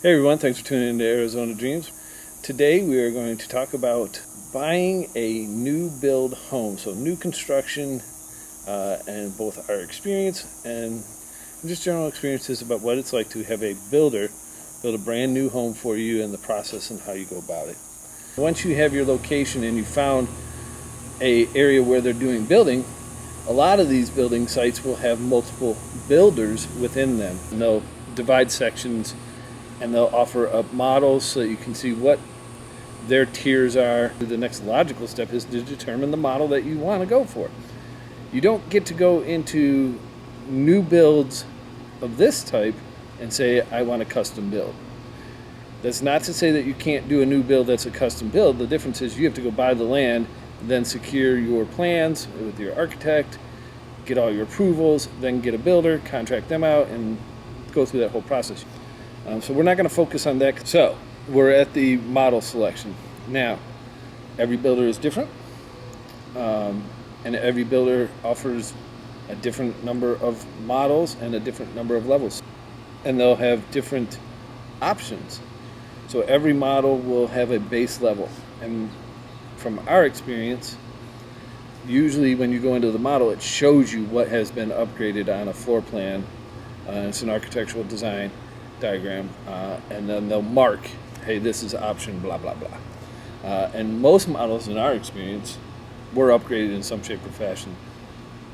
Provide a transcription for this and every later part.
Hey everyone, thanks for tuning in to Arizona Dreams. Today we are going to talk about buying a new build home, so new construction, and both our experience and just general experiences about what it's like to have a builder build a brand new home for you and the process and how you go about it. Once you have your location and you found a area where they're doing building, a lot of these building sites will have multiple builders within them, and they'll divide sections and they'll offer up models so that you can see what their tiers are. The next logical step is to determine the model that you want to go for. You don't get to go into new builds of this type and say, I want a custom build. That's not to say that you can't do a new build that's a custom build. The difference is you have to go buy the land, then secure your plans with your architect, get all your approvals, then get a builder, contract them out, and go through that whole process. So we're not going to focus on that. So we're at the model selection. Now, every builder is different, and every builder offers a different number of models and a different number of levels. And they'll have different options. So every model will have a base level. And from our experience, usually when you go into the model, it shows you what has been upgraded on a floor plan. It's an architectural design diagram, and then they'll mark, hey, this is option blah blah blah. And most models in our experience were upgraded in some shape or fashion.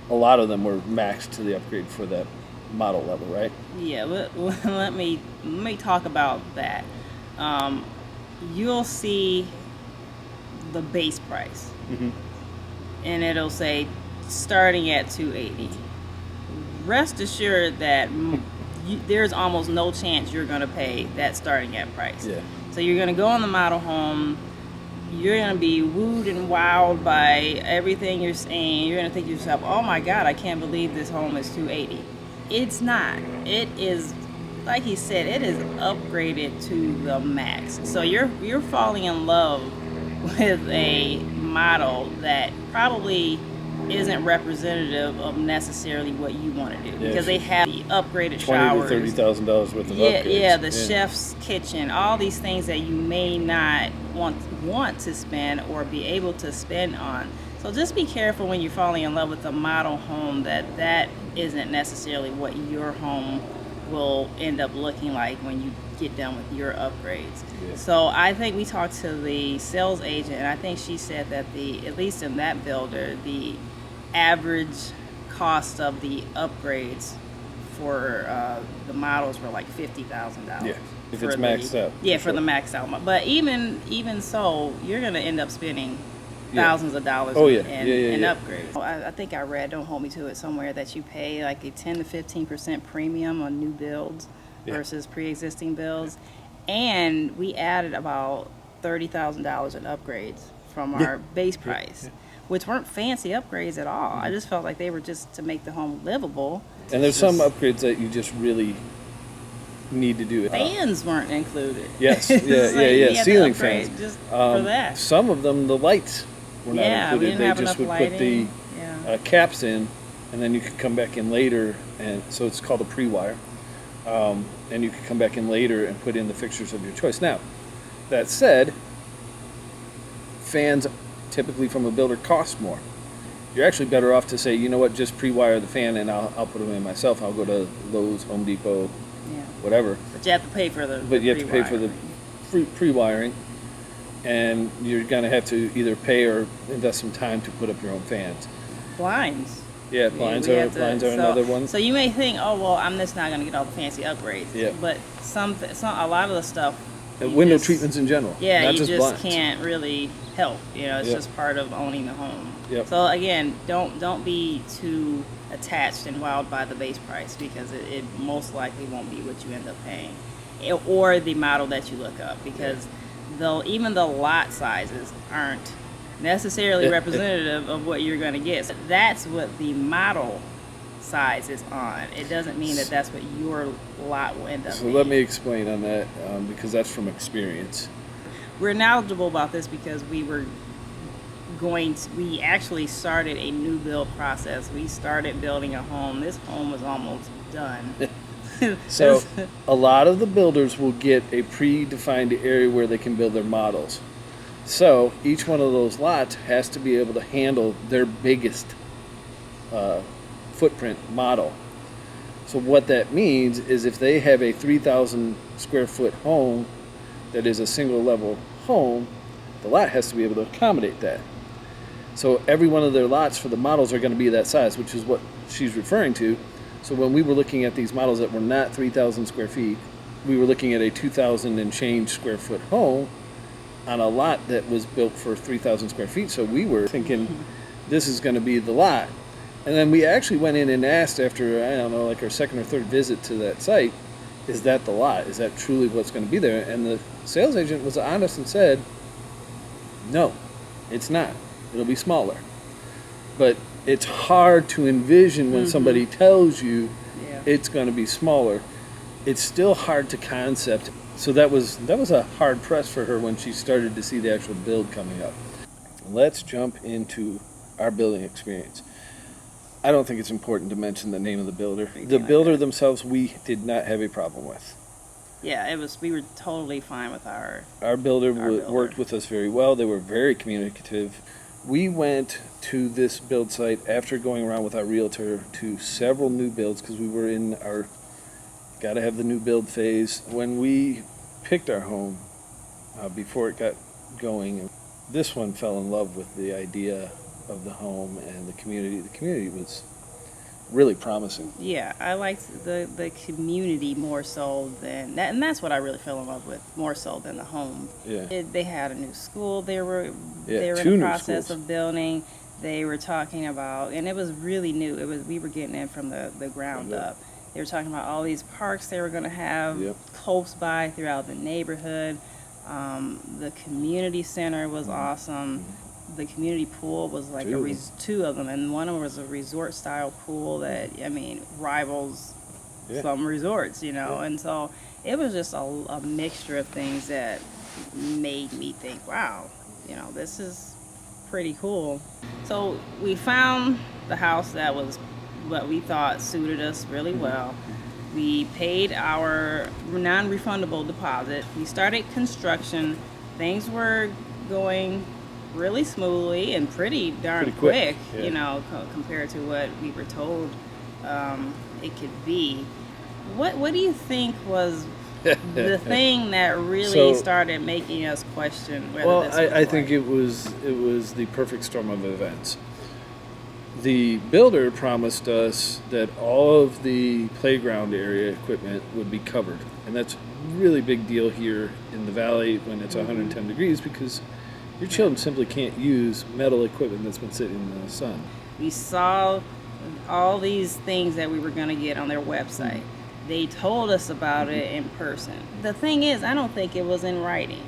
A lot of them were maxed to the upgrade for that model level, right? Yeah, let me talk about that. You'll see the base price, and it'll say starting at $280. Rest assured that there's almost no chance you're going to pay that starting at price. Yeah. So you're going to go on the model home, you're going to be wooed and wowed by everything you're seeing. You're going to think to yourself, oh my God, I can't believe this home is $280. It's not. It is, like he said, it is upgraded to the max. So you're falling in love with a model that probably isn't representative of necessarily what you want to do, because they have the upgraded showers, $20,000 to $30,000 worth of upgrades. The chef's kitchen, all these things that you may not want to spend or be able to spend on. So just be careful when you're falling in love with a model home that isn't necessarily what your home will end up looking like when you get done with your upgrades. Yeah. So I think we talked to the sales agent, and I think she said that at least in that builder, the average cost of the upgrades for the models were like $50,000. Yeah, if it's maxed out. Yeah, for the maxed out. But even so, you're going to end up spending thousands of dollars in upgrades. I think I read, don't hold me to it, somewhere that you pay like a 10 to 15% premium on new builds versus pre-existing builds. And we added about $30,000 in upgrades from our base price, which weren't fancy upgrades at all. I just felt like they were just to make the home livable. And there's some upgrades that you just really need to do. Fans weren't included. Yes, ceiling fans. Just for that. Some of them, the lights were not included. We didn't have just would lighting. Put the caps in, and then you could come back in later, and so it's called a pre-wire. And you could come back in later and put in the fixtures of your choice. Now, that said, fans typically from a builder cost more. You're actually better off to say, you know what, just pre-wire the fan and I'll put them in myself. I'll go to Lowe's, Home Depot, whatever. But you have to pay for the pre-wiring, and you're going to have to either pay or invest some time to put up your own fans. Blinds. Yeah, blinds are another one. So you may think, oh well, I'm just not going to get all the fancy upgrades. Yeah. But a lot of the stuff. Window treatments in general. Yeah, not you just blinds. Can't really help. It's just part of owning the home. Yep. So again, don't be too attached and wowed by the base price, because it most likely won't be what you end up paying, or the model that you look up, because even the lot sizes aren't necessarily representative of what you're going to get. So that's what the model size is on. It doesn't mean that that's what your lot will end up being. So let me explain on that, because that's from experience. We're knowledgeable about this because we actually started a new build process. We started building a home. This home was almost done So a lot of the builders will get a predefined area where they can build their models. So each one of those lots has to be able to handle their biggest footprint model. So what that means is if they have a 3,000 square foot home that is a single level home, the lot has to be able to accommodate that. So every one of their lots for the models are going to be that size, which is what she's referring to. So when we were looking at these models that were not 3,000 square feet, we were looking at a 2,000 and change square foot home on a lot that was built for 3,000 square feet. So we were thinking this is going to be the lot. And then we actually went in and asked after, I don't know, like our second or third visit to that site, is that the lot? Is that truly what's going to be there? And the sales agent was honest and said, no, it's not. It'll be smaller. But it's hard to envision when somebody tells you it's going to be smaller. It's still hard to concept. So that was a hard press for her when she started to see the actual build coming up. Let's jump into our building experience. I don't think it's important to mention the name of the builder. The builder themselves, we did not have a problem with. Yeah, we were totally fine with our builder. builder. Worked with us very well. They were very communicative. We went to this build site after going around with our realtor to several new builds because we were in our gotta have the new build phase. When we picked our home, before it got going, this one fell in love with the idea of the home and the community. The community was really promising. Yeah, I liked the community more so than that, and that's what I really fell in love with more so than the home. Yeah. They had a new school. They were in two the new process schools. of building. They were talking about, and it was really new. We were getting in from the ground up. They were talking about all these parks they were going to have close by throughout the neighborhood. The community center was awesome. The community pool was like two of them, and one of them was a resort style pool that rivals some resorts, and so it was just a mixture of things that made me think, wow, this is pretty cool. So we found the house that was what we thought suited us really well. We paid our non-refundable deposit. We started construction. Things were going really smoothly and pretty darn quick, compared to what we were told it could be. What do you think was the thing that really started making us question whether this was I think it was the perfect storm of events. The builder promised us that all of the playground area equipment would be covered, and that's a really big deal here in the valley when it's 110 degrees because your children simply can't use metal equipment that's been sitting in the sun. We saw all these things that we were going to get on their website. They told us about it in person. The thing is, I don't think it was in writing.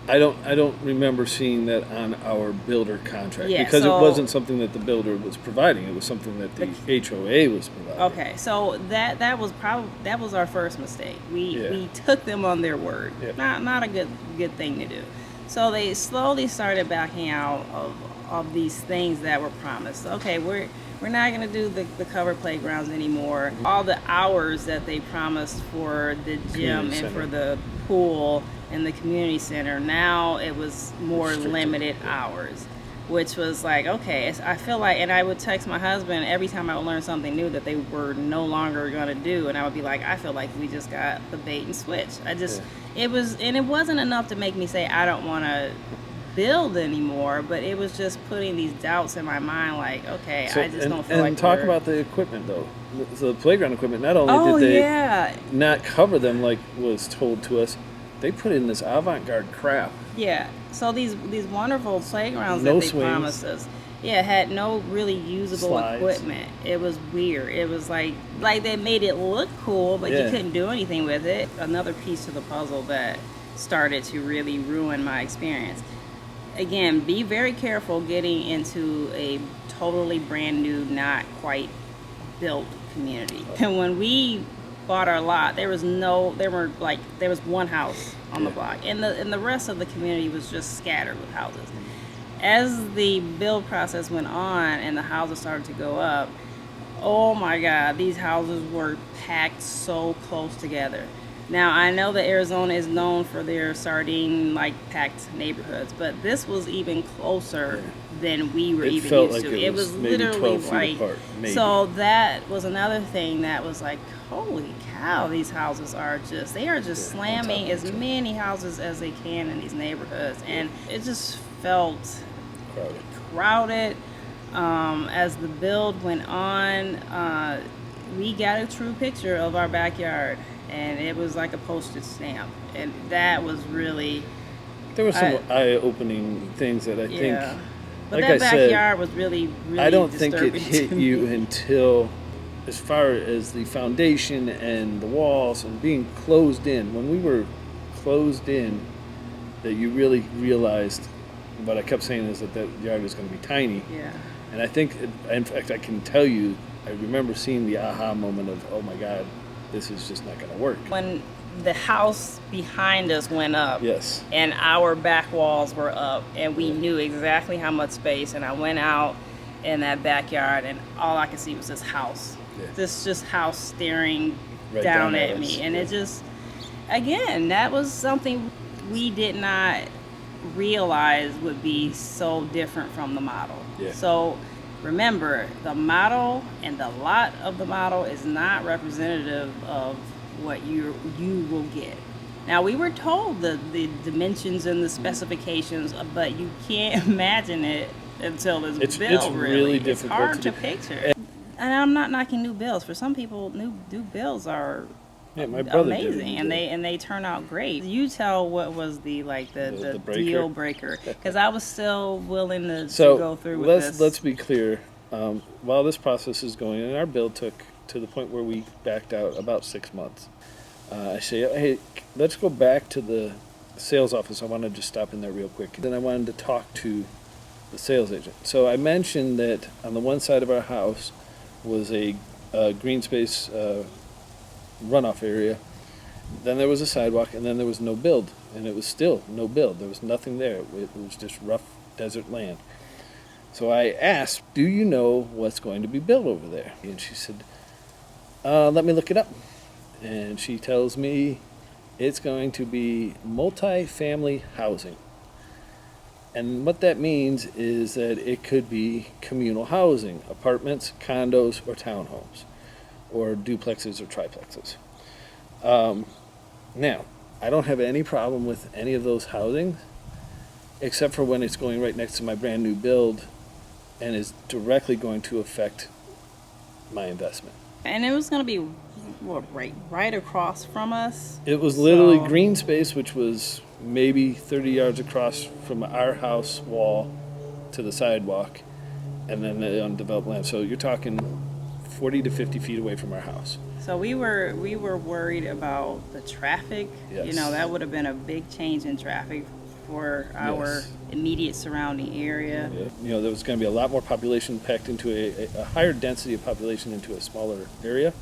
I don't remember seeing that on our builder contract because so it wasn't something that the builder was providing. It was something that the HOA was providing. Okay, so that was our first mistake. We took them on their word. Not a good thing to do. So they slowly started backing out of these things that were promised. Okay, we're not going to do the covered playgrounds anymore. All the hours that they promised for the gym and for the pool and the community center, now it was more limited hours, which was like, okay, I feel like, and I would text my husband every time I would learn something new that they were no longer going to do, and I would be like, I feel like we just got the bait and switch. It wasn't enough to make me say I don't want to build anymore, but it was just putting these doubts in my mind, like, okay, I just don't feel like. And talk about the equipment though. The playground equipment. Not only did they not cover them like was told to us, they put in this avant-garde crap. Yeah. So these wonderful playgrounds No that they swings. promised us, had no really usable Slides. equipment. It was weird. It was like they made it look cool, but you couldn't do anything with it. Another piece to the puzzle that started to really ruin my experience. Again, be very careful getting into a totally brand new, not quite built community. And when we bought our lot, there was one house on the block, and the rest of the community was just scattered with houses. As the build process went on and the houses started to go up, Oh my God, these houses were packed so close together. Now, I know that Arizona is known for their sardine like packed neighborhoods, but this was even closer than we were It even felt used like to. it It was was maybe literally 12 feet right. apart, maybe. So that was another thing that was like, holy cow, these houses are just, they are just They're on top slamming of as each other. many houses as they can in these neighborhoods. And it just felt Crowded. crowded. As the build went on, we got a true picture of our backyard, and it was like a postage stamp, and that was really, There were some I, eye-opening things that I yeah. think, But like that I said, backyard was really, really I don't think it disturbing hit to you me. until, as far as the foundation and the walls and being closed in. When we were closed in, that you really realized. What I kept saying is that that yard was going to be tiny, Yeah. and I think, in fact, I can tell you, I remember seeing the aha moment of, oh my God, this is just not going to work. When the house behind us went up, Yes. and our back walls were up, and we knew exactly how much space, and I went out in that backyard, and all I could see was this house. Yeah. This just house staring Right down down at at us, me. And yeah. it just, again, that was something we did not realize would be so different from the model. Yeah. So remember, the model and the lot of the model is not representative of what you will get. Now, we were told the dimensions and the specifications, but you can't imagine it until it's built. It's really It's difficult hard to to do. picture. And I'm not knocking new builds. For some people, new builds are Yeah, my brother did it. amazing, and they turn out great. You tell what was the The breaker? deal breaker, because I was still willing to So go through with this. let's be clear. While this process is going, and our build took to the point where we backed out about 6 months. I say, hey, let's go back to the sales office. I want to just stop in there real quick. Then I wanted to talk to the sales agent. So I mentioned that on the one side of our house was a green space runoff area. Then there was a sidewalk, and then there was no build, and it was still no build. There was nothing there. It was just rough desert land. So I asked, do you know what's going to be built over there? And she said, let me look it up. And she tells me it's going to be multi-family housing. And what that means is that it could be communal housing, apartments, condos, or townhomes, or duplexes or triplexes. Now, I don't have any problem with any of those housings, except for when it's going right next to my brand new build and is directly going to affect my investment. And it was going to be what, right across from us. It was literally So- green space, which was maybe 30 yards across from our house wall to the sidewalk, and then the undeveloped land. So you're talking 40 to 50 feet away from our house. So we were worried about the traffic. Yes. You know, that would have been a big change in traffic for our Yes. immediate surrounding area. Yeah. You know, there was going to be a lot more population packed into a higher density of population into a smaller area.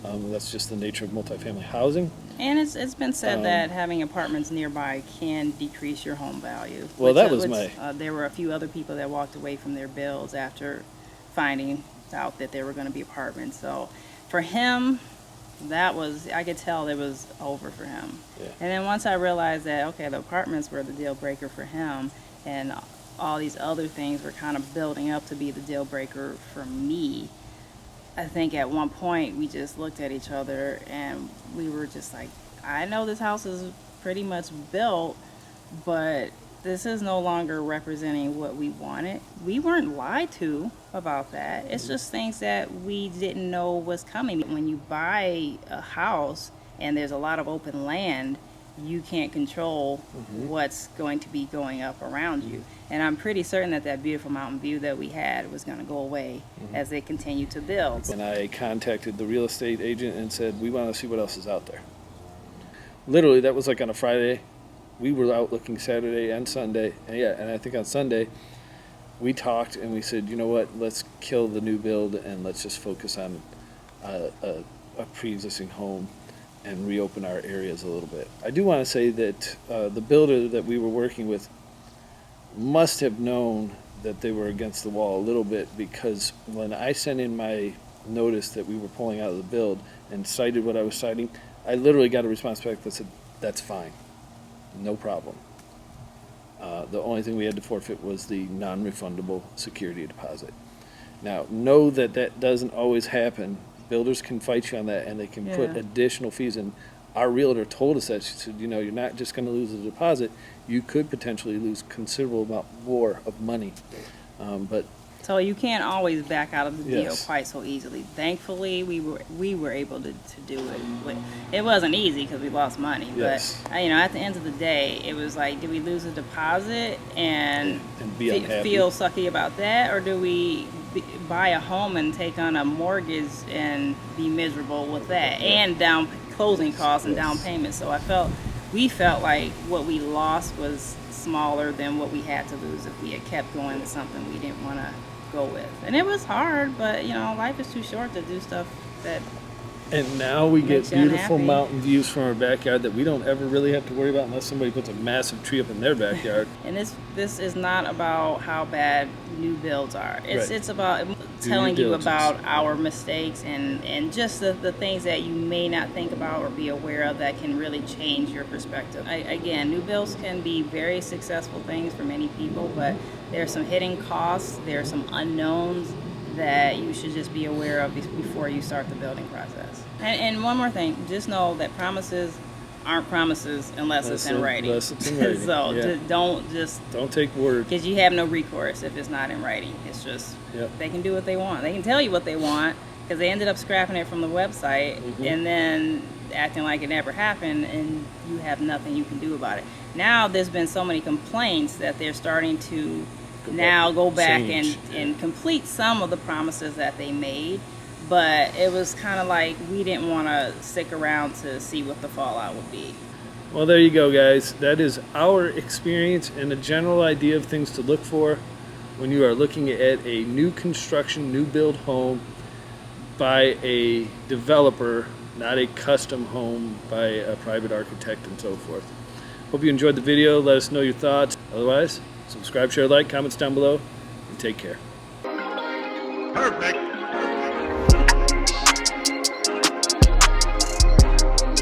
That's just the nature of multifamily housing. And it's been said Um, that having apartments nearby can decrease your home value. Well, that was my- There were a few other people that walked away from their builds after finding out that there were going to be apartments. So for him, I could tell it was over for him. Yeah. And then once I realized that, okay, the apartments were the deal breaker for him, and all these other things were kind of building up to be the deal breaker for me, I think at one point we just looked at each other and we were just like, I know this house is pretty much built, but this is no longer representing what we wanted. We weren't lied to about that. It's just things that we didn't know was coming. When you buy a house and there's a lot of open land, you can't control what's going to be going up around you. And I'm pretty certain that that beautiful mountain view that we had was going to go away as they continue to build. And I contacted the real estate agent and said, we want to see what else is out there. Literally, that was like on a Friday. We were out looking Saturday and Sunday. And I think on Sunday, we talked and we said, you know what, let's kill the new build and let's just focus on a pre-existing home and reopen our areas a little bit. I do want to say that the builder that we were working with must have known that they were against the wall a little bit, because when I sent in my noticed that we were pulling out of the build and cited what I was citing, I literally got a response back that said, that's fine, no problem. The only thing we had to forfeit was the non-refundable security deposit. Now, know that that doesn't always happen. Builders can fight you on that, and they can put additional fees in. Our realtor told us that. She said, you know, you're not just going to lose the deposit. You could potentially lose considerable amount more of money. But so you can't always back out of the deal Yes. quite so easily. Thankfully, we were able to do it. It wasn't easy because we lost money. Yes. But you know, at the end of the day, it was like, do we lose a deposit and be unhappy. feel sucky about that, or do we buy a home and take on a mortgage and be miserable with that, and down closing costs and down payments? So we felt like what we lost was smaller than what we had to lose if we had kept going with something we didn't want to go with. And it was hard, but you know, life is too short to do stuff that. And now we get makes you beautiful unhappy. mountain views from our backyard that we don't ever really have to worry about unless somebody puts a massive tree up in their backyard. And this is not about how bad new builds are. It's Right. it's about telling you about our mistakes and just the things that you may not think about or be aware of that can really change your perspective. Again, new builds can be very successful things for many people, but there's some hidden costs, there's some unknowns that you should just be aware of before you start the building process. And one more thing, just know that promises aren't promises unless it's in writing. Unless it's in writing. So Yeah. don't take word. because you have no recourse if it's not in writing. It's just they can do what they want. They can tell you what they want because they ended up scrapping it from the website and then acting like it never happened, and you have nothing you can do about it. Now there's been so many complaints that they're starting to go back and complete some of the promises that they made, but it was kind of like we didn't want to stick around to see what the fallout would be. Well, there you go, guys. That is our experience and a general idea of things to look for when you are looking at a new construction, new build home by a developer, not a custom home by a private architect and so forth. Hope you enjoyed the video. Let us know your thoughts. Otherwise, subscribe, share, like, comments down below, and take care. Perfect.